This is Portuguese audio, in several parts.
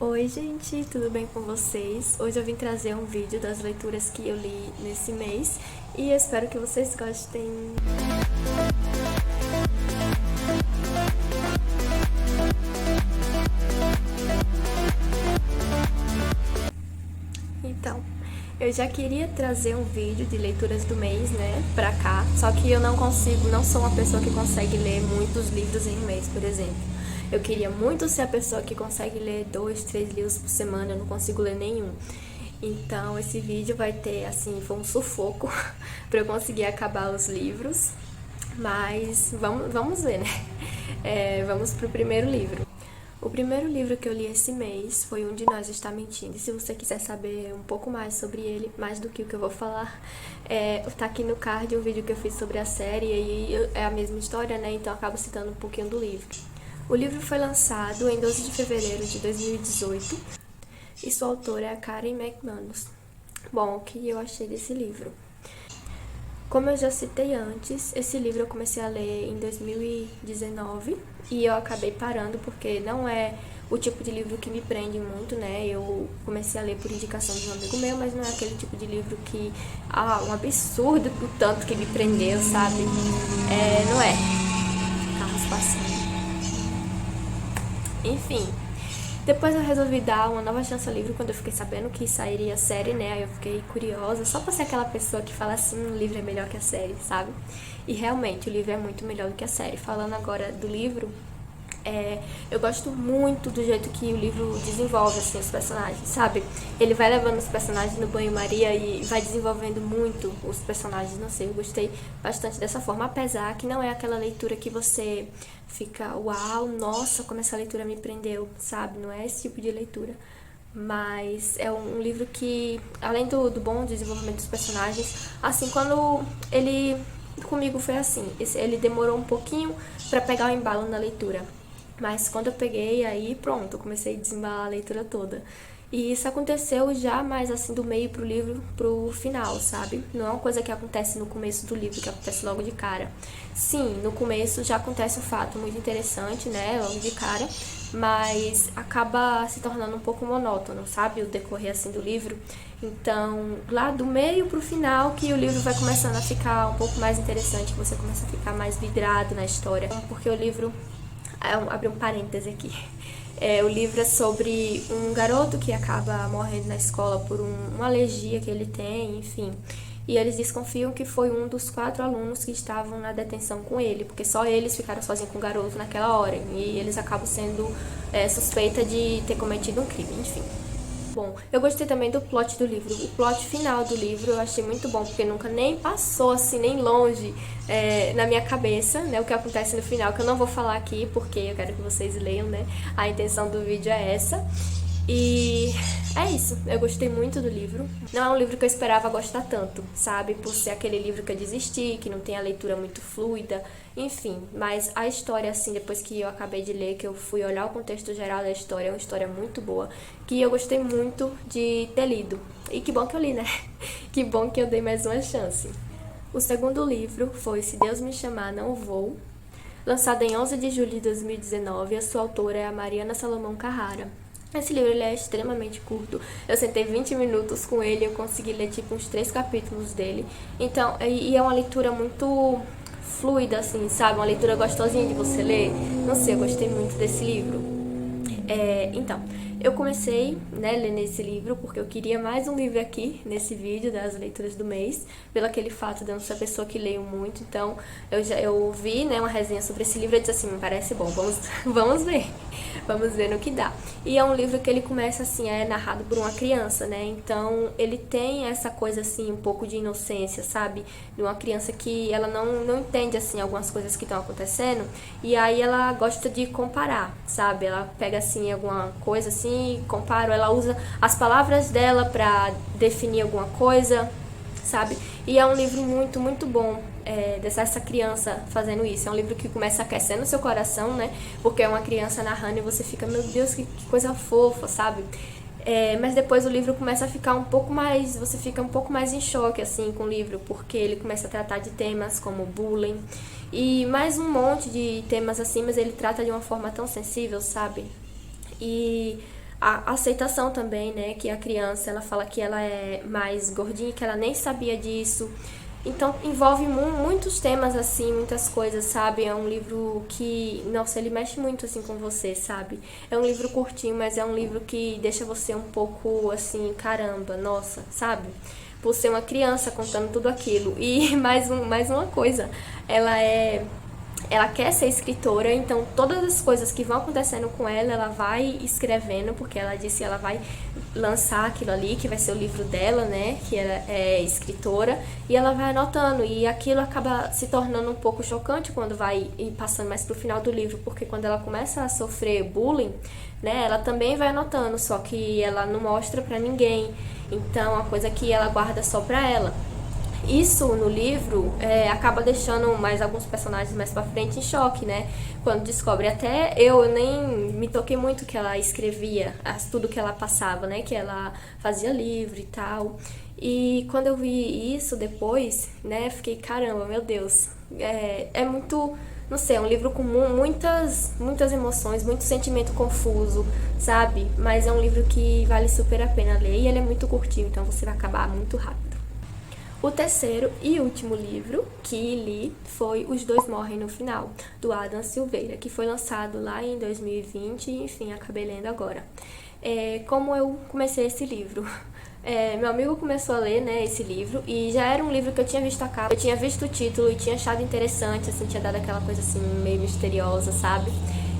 Oi gente, tudo bem com vocês? Hoje eu vim trazer um vídeo das leituras que eu li nesse mês e eu espero que vocês gostem. Então, eu já queria trazer um vídeo de leituras do mês, né, pra cá, só que eu não sou uma pessoa que consegue ler muitos livros em um mês, por exemplo. Eu queria muito ser a pessoa que consegue ler 2, 3 livros por semana, eu não consigo ler nenhum. Então, esse vídeo vai ter, assim, foi um sufoco pra eu conseguir acabar os livros, mas vamos ver, né? Vamos pro primeiro livro. O primeiro livro que eu li esse mês foi Um de Nós Está Mentindo. E se você quiser saber um pouco mais sobre ele, mais do que o que eu vou falar, tá aqui no card um vídeo que eu fiz sobre a série e é a mesma história, né? Então eu acabo citando um pouquinho do livro. O livro foi lançado em 12 de fevereiro de 2018 e sua autora é a Karen McManus. Bom, o que eu achei desse livro? Como eu já citei antes, esse livro eu comecei a ler em 2019 e eu acabei parando porque não é o tipo de livro que me prende muito, né? Eu comecei a ler por indicação de um amigo meu, mas não é aquele tipo de livro que, um absurdo o tanto que me prendeu, sabe? Não é. Carros passando. Enfim, depois eu resolvi dar uma nova chance ao livro quando eu fiquei sabendo que sairia a série, né? Aí eu fiquei curiosa, só pra ser aquela pessoa que fala assim, o livro é melhor que a série, sabe? E realmente, o livro é muito melhor do que a série. Falando agora do livro, eu gosto muito do jeito que o livro desenvolve, assim, os personagens, sabe? Ele vai levando os personagens no banho-maria e vai desenvolvendo muito os personagens, não sei, eu gostei bastante dessa forma, apesar que não é aquela leitura que você fica, uau, nossa, como essa leitura me prendeu, sabe? Não é esse tipo de leitura. Mas é um livro que, além do bom desenvolvimento dos personagens, assim, quando ele, comigo foi assim, ele demorou um pouquinho pra pegar o embalo na leitura. Mas quando eu peguei, aí pronto, eu comecei a desembalar a leitura toda. E isso aconteceu já mais assim do meio pro livro pro final, sabe? Não é uma coisa que acontece no começo do livro, que acontece logo de cara. Sim, no começo já acontece um fato muito interessante, né? Logo de cara, mas acaba se tornando um pouco monótono, sabe? O decorrer assim do livro. Então, lá do meio pro final que o livro vai começando a ficar um pouco mais interessante, que você começa a ficar mais vidrado na história. Porque o livro abrir um parêntese aqui. O livro é sobre um garoto que acaba morrendo na escola por uma alergia que ele tem, enfim. E eles desconfiam que foi um dos 4 alunos que estavam na detenção com ele, porque só eles ficaram sozinhos com o garoto naquela hora. E eles acabam sendo suspeita de ter cometido um crime, enfim. Bom, eu gostei também do plot do livro. O plot final do livro eu achei muito bom, porque nunca nem passou assim, nem longe na minha cabeça, né? O que acontece no final, que eu não vou falar aqui, porque eu quero que vocês leiam, né? A intenção do vídeo é essa. E é isso, eu gostei muito do livro. Não é um livro que eu esperava gostar tanto, sabe? Por ser aquele livro que eu desisti, que não tem a leitura muito fluida, enfim. Mas a história, assim, depois que eu acabei de ler, que eu fui olhar o contexto geral da história, é uma história muito boa, que eu gostei muito de ter lido. E que bom que eu li, né? Que bom que eu dei mais uma chance. O segundo livro foi Se Deus Me Chamar, Não Vou, lançado em 11 de julho de 2019, a sua autora é a Mariana Salomão Carrara. Esse livro ele é extremamente curto. Eu sentei 20 minutos com ele e eu consegui ler tipo uns 3 capítulos dele. Então, e é uma leitura muito fluida, assim, sabe? Uma leitura gostosinha de você ler. Não sei, eu gostei muito desse livro. Então, eu comecei, né, lendo esse livro porque eu queria mais um livro aqui nesse vídeo das leituras do mês, pelo aquele fato de eu não ser a pessoa que leio muito. Então, eu vi, né, uma resenha sobre esse livro e disse assim, me parece bom, vamos ver. Vamos ver no que dá. E é um livro que ele começa assim, é narrado por uma criança, né? Então, ele tem essa coisa assim, um pouco de inocência, sabe? De uma criança que ela não entende assim algumas coisas que estão acontecendo, e aí ela gosta de comparar, sabe? Ela pega assim alguma coisa assim, compara, ela usa as palavras dela pra definir alguma coisa, sabe? E é um livro muito, muito bom dessa criança fazendo isso. É um livro que começa aquecendo o seu coração, né? Porque é uma criança narrando e você fica, meu Deus, que coisa fofa, sabe? Mas depois o livro começa a ficar um pouco mais, você fica um pouco mais em choque, assim, com o livro, porque ele começa a tratar de temas como bullying e mais um monte de temas assim, mas ele trata de uma forma tão sensível, sabe? E A aceitação também, né, que a criança, ela fala que ela é mais gordinha, que ela nem sabia disso. Então, envolve muitos temas, assim, muitas coisas, sabe? É um livro que, nossa, ele mexe muito, assim, com você, sabe? É um livro curtinho, mas é um livro que deixa você um pouco, assim, caramba, nossa, sabe? Por ser uma criança contando tudo aquilo. E mais uma coisa, ela quer ser escritora, então todas as coisas que vão acontecendo com ela vai escrevendo, porque ela disse que ela vai lançar aquilo ali, que vai ser o livro dela, né, que ela é escritora, e ela vai anotando, e aquilo acaba se tornando um pouco chocante quando vai passando mais pro final do livro, porque quando ela começa a sofrer bullying, né, ela também vai anotando, só que ela não mostra pra ninguém, então é uma coisa que ela guarda só pra ela. Isso no livro acaba deixando mais alguns personagens mais pra frente em choque, né? Quando descobre. Até eu nem me toquei muito que ela escrevia tudo que ela passava, né? Que ela fazia livro e tal. E quando eu vi isso depois, né? Fiquei, caramba, meu Deus. É muito, não sei, é um livro com muitas emoções, muito sentimento confuso, sabe? Mas é um livro que vale super a pena ler e ele é muito curtinho, então você vai acabar muito rápido. O terceiro e último livro que li foi Os Dois Morrem no Final, do Adam Silveira, que foi lançado lá em 2020 e, enfim, acabei lendo agora. Como eu comecei esse livro? Meu amigo começou a ler, né, esse livro, e já era um livro que eu tinha visto a capa, eu tinha visto o título e tinha achado interessante, assim, tinha dado aquela coisa assim, meio misteriosa, sabe?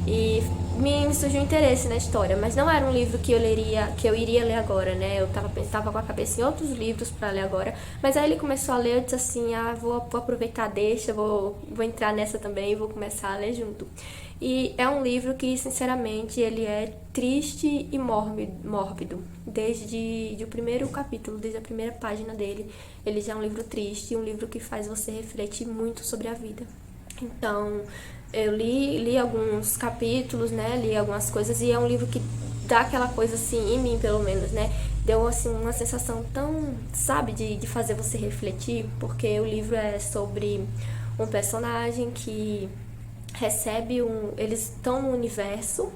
E me surgiu interesse na história, mas não era um livro que eu iria ler agora, né? Eu tava com a cabeça em outros livros para ler agora, mas aí ele começou a ler, eu disse assim, vou aproveitar, deixa, vou entrar nessa também e vou começar a ler junto. E é um livro que, sinceramente, ele é triste e mórbido. Desde o primeiro capítulo, desde a primeira página dele, ele já é um livro triste, um livro que faz você refletir muito sobre a vida. Então, eu li alguns capítulos, né, li algumas coisas, e é um livro que dá aquela coisa assim, em mim pelo menos, né, deu assim uma sensação tão, sabe, de fazer você refletir, porque o livro é sobre um personagem que eles estão no universo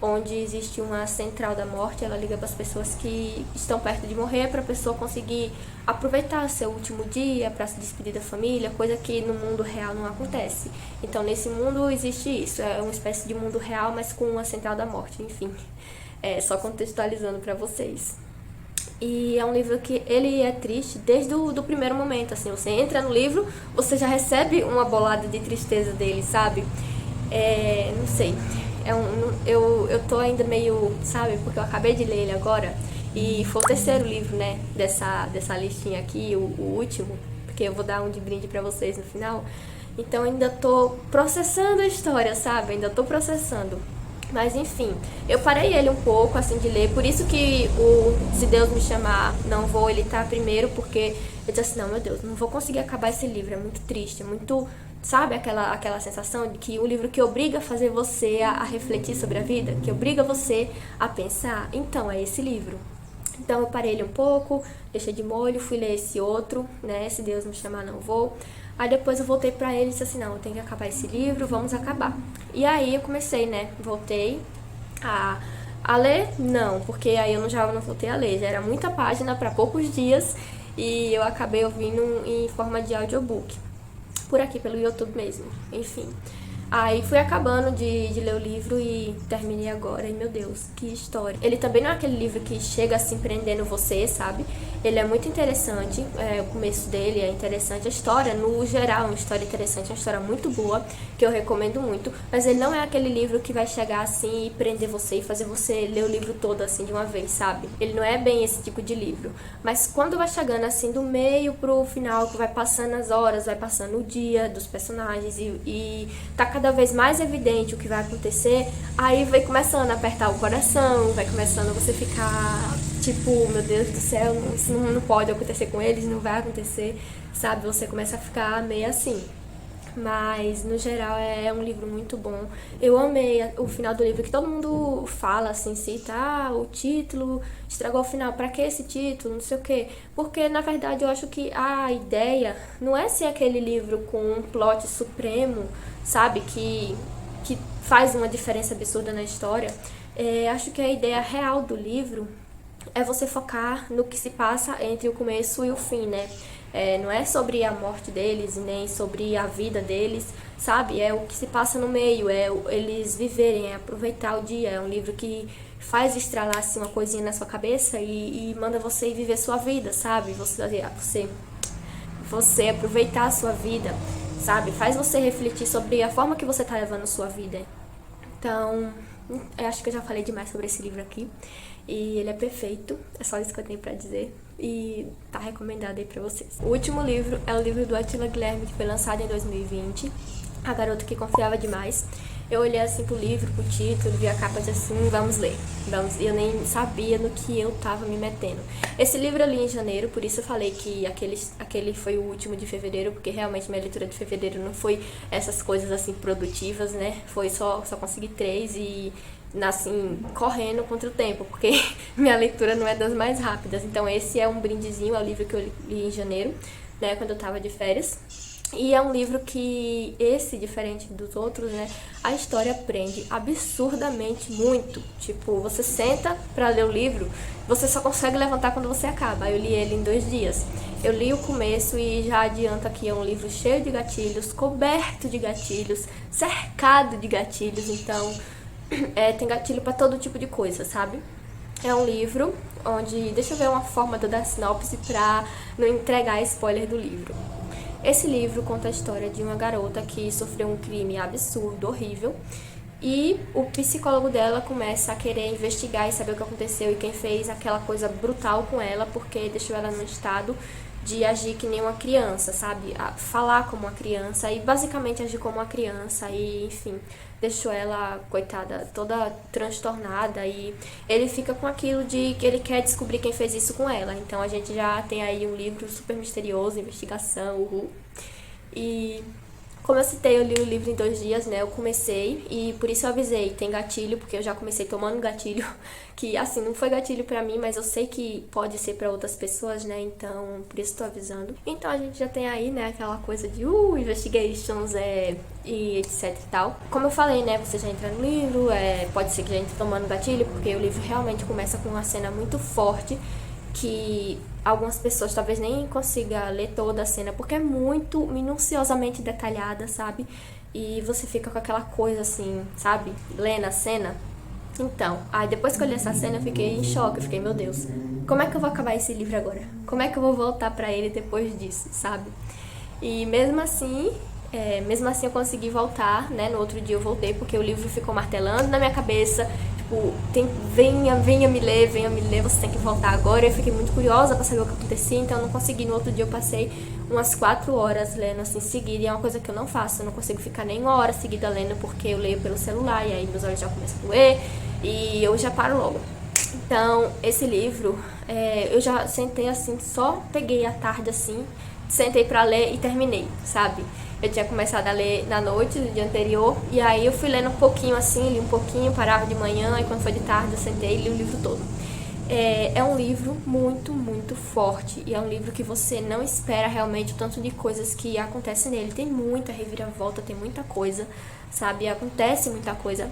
onde existe uma central da morte, ela liga para as pessoas que estão perto de morrer, para a pessoa conseguir aproveitar seu último dia, para se despedir da família, coisa que no mundo real não acontece. Então, nesse mundo existe isso, é uma espécie de mundo real, mas com uma central da morte, enfim. Só contextualizando para vocês. E é um livro que ele é triste desde o primeiro momento, assim, você entra no livro, você já recebe uma bolada de tristeza dele, sabe? Não sei, eu tô ainda meio, sabe, porque eu acabei de ler ele agora, e foi o terceiro livro, né, dessa listinha aqui, o último, porque eu vou dar um de brinde pra vocês no final, então ainda tô processando a história, sabe, ainda tô processando. Mas enfim, eu parei ele um pouco, assim, de ler, por isso que Se Deus Me Chamar, Não Vou, ele tá primeiro, porque eu disse assim, não, meu Deus, não vou conseguir acabar esse livro, é muito triste, é muito, sabe, aquela sensação de que um livro que obriga a fazer você a refletir sobre a vida, que obriga você a pensar, então é esse livro. Então eu parei ele um pouco, deixei de molho, fui ler esse outro, né, Se Deus Me Chamar, Não Vou. Aí depois eu voltei pra ele e disse assim, não, eu tenho que acabar esse livro, vamos acabar. E aí eu comecei, né, voltei a ler, não, porque aí eu já não voltei a ler, já era muita página para poucos dias e eu acabei ouvindo em forma de audiobook, por aqui pelo YouTube mesmo, enfim. Aí fui acabando de ler o livro e terminei agora, e meu Deus, que história. Ele também não é aquele livro que chega assim prendendo você, sabe? Ele é muito interessante, o começo dele é interessante, a história no geral é uma história interessante, é uma história muito boa, que eu recomendo muito, mas ele não é aquele livro que vai chegar assim e prender você e fazer você ler o livro todo assim de uma vez, sabe? Ele não é bem esse tipo de livro, mas quando vai chegando assim do meio pro final, que vai passando as horas, vai passando o dia dos personagens e tá cada vez mais evidente o que vai acontecer, aí vai começando a apertar o coração, vai começando a você ficar tipo, meu Deus do céu, isso não pode acontecer com eles, não vai acontecer, sabe? Você começa a ficar meio assim. Mas, no geral, é um livro muito bom. Eu amei o final do livro, que todo mundo fala, assim, cita, o título estragou o final, pra que esse título, não sei o quê. Porque, na verdade, eu acho que a ideia não é ser aquele livro com um plot supremo, sabe? Que faz uma diferença absurda na história. Acho que a ideia real do livro é você focar no que se passa entre o começo e o fim, né? Não é sobre a morte deles, nem sobre a vida deles, sabe? É o que se passa no meio, eles viverem, é aproveitar o dia. É um livro que faz estralar assim, uma coisinha na sua cabeça e manda você ir viver sua vida, sabe? Você aproveitar a sua vida, sabe? Faz você refletir sobre a forma que você tá levando a sua vida. Então, eu acho que eu já falei demais sobre esse livro aqui. E ele é perfeito, é só isso que eu tenho pra dizer. E tá recomendado aí pra vocês. O último livro é o livro do Attila Guilherme, que foi lançado em 2020. A Garota que Confiava Demais. Eu olhei assim pro livro, pro título, vi a capa e disse assim, vamos ler. Eu nem sabia no que eu tava me metendo. Esse livro eu li em janeiro, por isso eu falei que aquele foi o último de fevereiro, porque realmente minha leitura de fevereiro não foi essas coisas assim produtivas, né? Foi só consegui 3 e assim, correndo contra o tempo, porque minha leitura não é das mais rápidas. Então esse é um brindezinho, é o livro que eu li em janeiro, né, quando eu tava de férias. E é um livro que, diferente dos outros, né, a história prende absurdamente muito. Tipo, você senta pra ler o livro, você só consegue levantar quando você acaba. Eu li ele em 2 dias. Eu li o começo e já adianto aqui, é um livro cheio de gatilhos, coberto de gatilhos, cercado de gatilhos, então tem gatilho pra todo tipo de coisa, sabe? É um livro onde, deixa eu ver uma forma de eu dar sinopse pra não entregar spoiler do livro. Esse livro conta a história de uma garota que sofreu um crime absurdo, horrível, e o psicólogo dela começa a querer investigar e saber o que aconteceu e quem fez aquela coisa brutal com ela, porque deixou ela num estado de agir que nem uma criança, sabe? Falar como uma criança e basicamente agir como uma criança e, enfim, deixou ela, coitada, toda transtornada e ele fica com aquilo de que ele quer descobrir quem fez isso com ela. Então a gente já tem aí um livro super misterioso, investigação, uhul. E como eu citei, eu li o livro em 2 dias, né? Eu comecei e por isso eu avisei, tem gatilho, porque eu já comecei tomando gatilho, que assim, não foi gatilho pra mim, mas eu sei que pode ser pra outras pessoas, né? Então, por isso tô avisando. Então a gente já tem aí, né, aquela coisa de investigations e etc e tal. Como eu falei, né, você já entra no livro, pode ser que já entre tomando gatilho, porque o livro realmente começa com uma cena muito forte, que algumas pessoas talvez nem consigam ler toda a cena, porque é muito minuciosamente detalhada, sabe? E você fica com aquela coisa assim, sabe? Lendo a cena. Então, aí depois que eu li essa cena, eu fiquei em choque, eu fiquei, meu Deus, como é que eu vou acabar esse livro agora? Como é que eu vou voltar pra ele depois disso, sabe? E mesmo assim eu consegui voltar, né? No outro dia eu voltei, porque o livro ficou martelando na minha cabeça, tipo, venha me ler, você tem que voltar agora. Eu fiquei muito curiosa pra saber o que acontecia, então eu não consegui. No outro dia eu passei umas 4 horas lendo assim, seguida, e é uma coisa que eu não faço, eu não consigo ficar nem 1 hora seguida lendo, porque eu leio pelo celular, e aí meus olhos já começam a doer, e eu já paro logo. Então, esse livro, eu já sentei assim, só peguei à tarde assim, sentei pra ler e terminei, sabe? Eu tinha começado a ler na noite do dia anterior, e aí eu fui lendo um pouquinho assim, li um pouquinho, parava de manhã, e quando foi de tarde eu sentei e li o livro todo. É um livro muito, muito forte, e é um livro que você não espera realmente o tanto de coisas que acontecem nele. Tem muita reviravolta, tem muita coisa, sabe? Acontece muita coisa.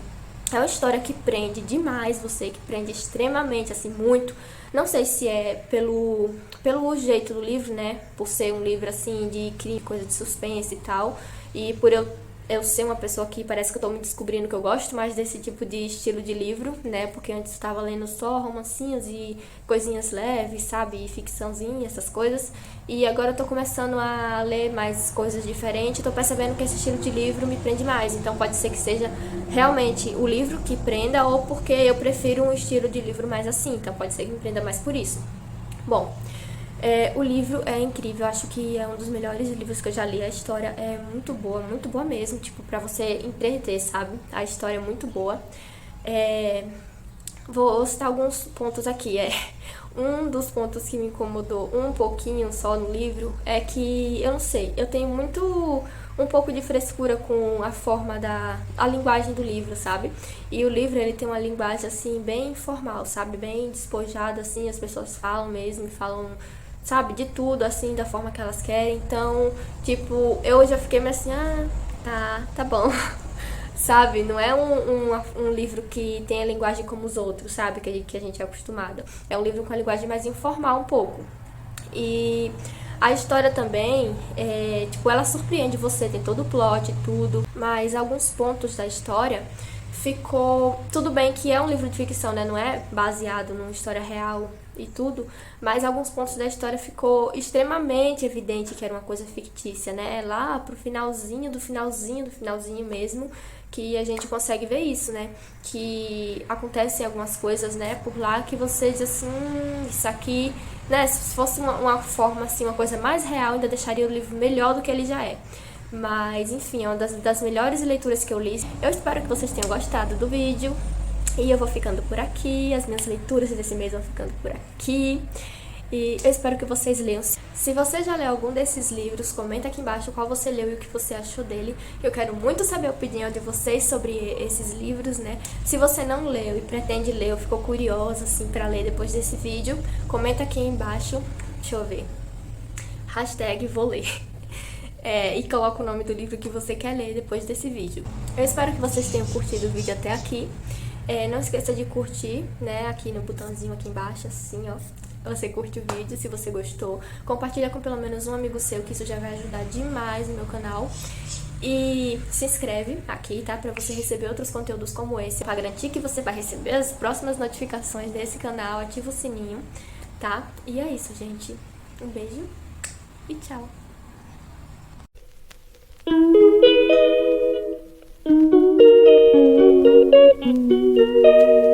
É uma história que prende demais você, que prende extremamente, assim, muito. Não sei se é pelo jeito do livro, né? Por ser um livro, assim, de crime, coisa de suspense e tal. E por eu ser uma pessoa que parece que eu tô me descobrindo que eu gosto mais desse tipo de estilo de livro, né? Porque antes eu tava lendo só romancinhos e coisinhas leves, sabe? E ficçãozinha, essas coisas. E agora eu tô começando a ler mais coisas diferentes. Tô percebendo que esse estilo de livro me prende mais. Então pode ser que seja realmente o livro que prenda, ou porque eu prefiro um estilo de livro mais assim. Então pode ser que me prenda mais por isso. Bom, o livro é incrível, acho que é um dos melhores livros que eu já li. A história é muito boa mesmo, tipo, pra você entreter, sabe? A história é muito boa. Vou citar alguns pontos aqui. Um dos pontos que me incomodou um pouquinho só no livro é que, eu não sei, eu tenho um pouco de frescura com a forma a linguagem do livro, sabe? E o livro, ele tem uma linguagem, assim, bem formal, sabe? Bem despojada, assim, as pessoas falam mesmo, falam, sabe, de tudo, assim, da forma que elas querem. Então, tipo, eu já fiquei meio assim, tá bom, sabe? Não é um livro que tem a linguagem como os outros, sabe? Que a gente é acostumado. É um livro com a linguagem mais informal um pouco. E a história também, tipo, ela surpreende você, tem todo o plot e tudo, mas alguns pontos da história ficou... Tudo bem que é um livro de ficção, né? Não é baseado numa história real e tudo, mas alguns pontos da história ficou extremamente evidente que era uma coisa fictícia, né? Lá pro finalzinho do finalzinho do finalzinho mesmo, que a gente consegue ver isso, né? Que acontecem algumas coisas, né, por lá que você diz assim, isso aqui, né, se fosse uma forma assim, uma coisa mais real, ainda deixaria o livro melhor do que ele já é. Mas, enfim, é uma das melhores leituras que eu li. Eu espero que vocês tenham gostado do vídeo. E eu vou ficando por aqui, as minhas leituras desse mês vão ficando por aqui. E eu espero que vocês leiam. Se você já leu algum desses livros, comenta aqui embaixo qual você leu e o que você achou dele. Eu quero muito saber a opinião de vocês sobre esses livros, né? Se você não leu e pretende ler ou ficou curiosa, assim, pra ler depois desse vídeo, comenta aqui embaixo. Deixa eu ver. Hashtag vou ler. E coloca o nome do livro que você quer ler depois desse vídeo. Eu espero que vocês tenham curtido o vídeo até aqui. Não esqueça de curtir, né, aqui no botãozinho aqui embaixo, assim, ó. Você curte o vídeo, se você gostou. Compartilha com pelo menos um amigo seu, que isso já vai ajudar demais no meu canal. E se inscreve aqui, tá? Pra você receber outros conteúdos como esse. Pra garantir que você vai receber as próximas notificações desse canal. Ativa o sininho, tá? E é isso, gente. Um beijo e tchau. Música